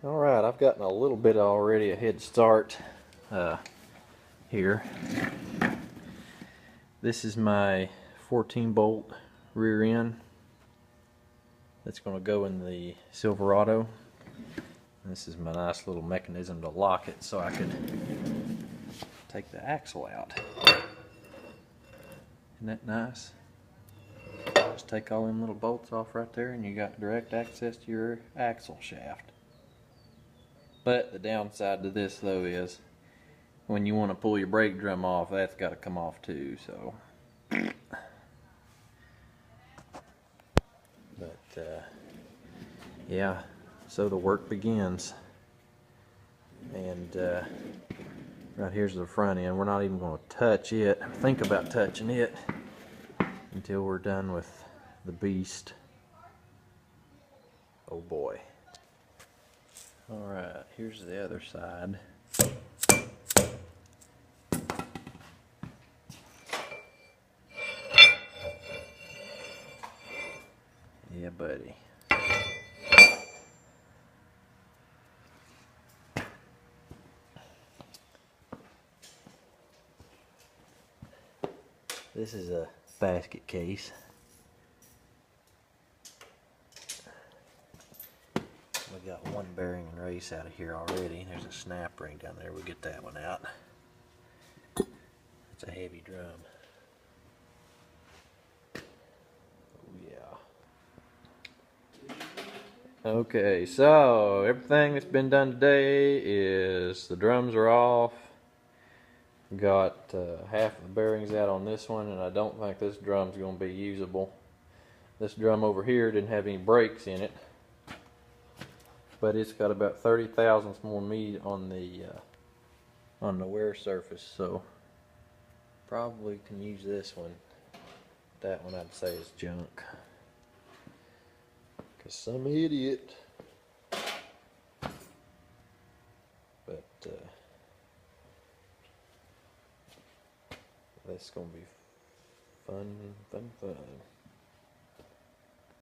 Alright, I've gotten a little bit already a head start here. This is my 14 bolt rear end that's going to go in the Silverado. And this is my nice little mechanism to lock it so I could take the axle out. Isn't that nice? Just take all them little bolts off right there and you got direct access to your axle shaft. But the downside to this though is when you want to pull your brake drum off, that's got to come off too. So, but yeah, so the work begins. And right here's the front end. We're not even going to touch it, think about touching it until we're done with the beast. Oh boy. Alright, here's the other side. Yeah, buddy. This is a basket case. We got one bearing and race out of here already. There's a snap ring down there. We'll get that one out. It's a heavy drum. Oh yeah. Okay, so everything that's been done today is the drums are off. Got half of the bearings out on this one, and I don't think this drum's going to be usable. This drum over here didn't have any brakes in it, but it's got about 30 thousandths more meat on the wear surface, so probably can use this one. That one I'd say is junk, cause some idiot. But that's gonna be fun.